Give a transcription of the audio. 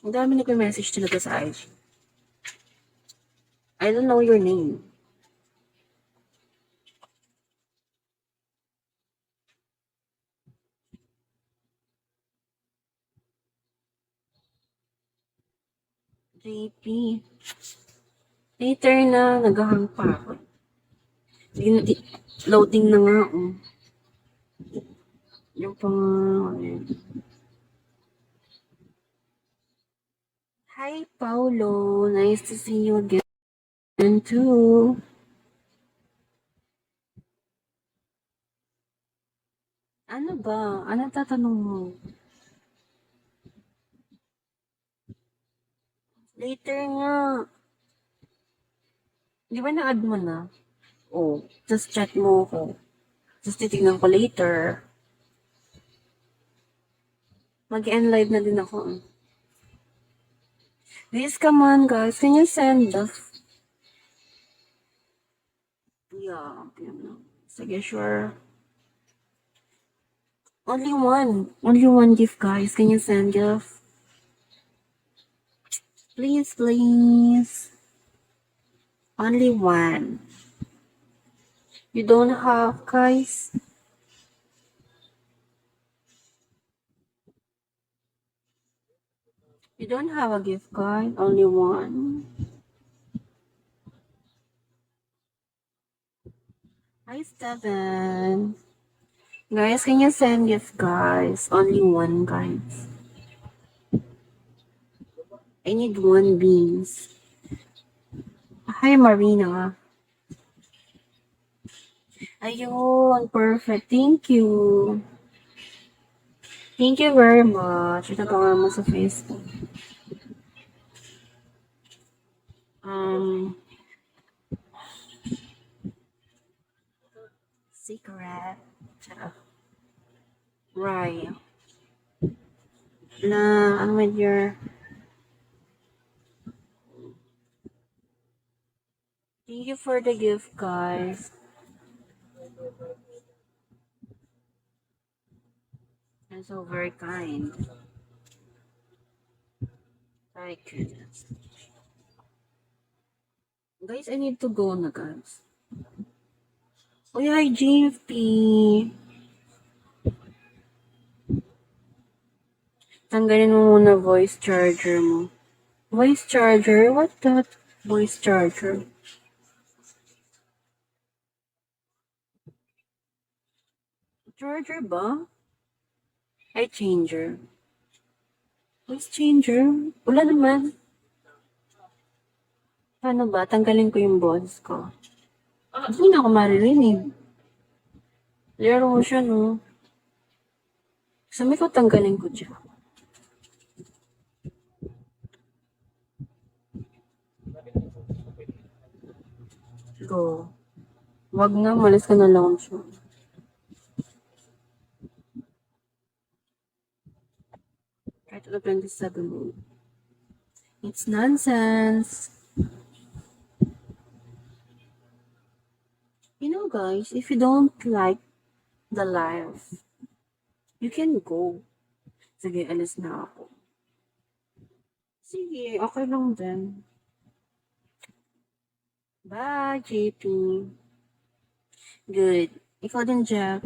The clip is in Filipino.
Ang dami nagme-message talaga sa IG. I don't know your name. JP. Later na, naghahang pa ako. Loading na nga, oh. Yung pang, Hi, Paulo. Nice to see you again, too. Ano ba? Ano tatanong mo? Later nga. Di ba na-add mo na? Oh, just chat mo ko. Just titignan ko later. Mag-end live na din ako. Please, come on, guys. Can you send the... Yeah, sige, sure. Only one. Only one gift, guys. Can you send gift? Please, please. Only one. You don't have, guys? You don't have a gift card? Only one? Hi, Steven. Guys, can you send gift, guys? Only one, guys. I need one beans. Hi, Marina. Ayun, perfect. Thank you. Thank you very much. Nagawa mo sa Facebook. Secret. Right. Na, ano with your... Thank you for the gift, guys. You're so very kind. My goodness. Guys, I need to go na, guys. Uy, hi, JFP. Tanggalin mo muna voice charger mo. Voice charger? What that? Voice charger? Charger ba? Ay, changer. Voice changer? Wala naman. Paano ba? Tanggalin ko yung voice ko. Hindi na ako maririnig. Laro siya, no? Sabi ko, tanggalin ko dyan. Go. Wag na, malis ka na lang siya. Try to the 27. It's nonsense. You know, guys, if you don't like the live, you can go. Sige, alis na ako. Sige, okay lang din. Bye, JP. Good. Ikaw din, Jack.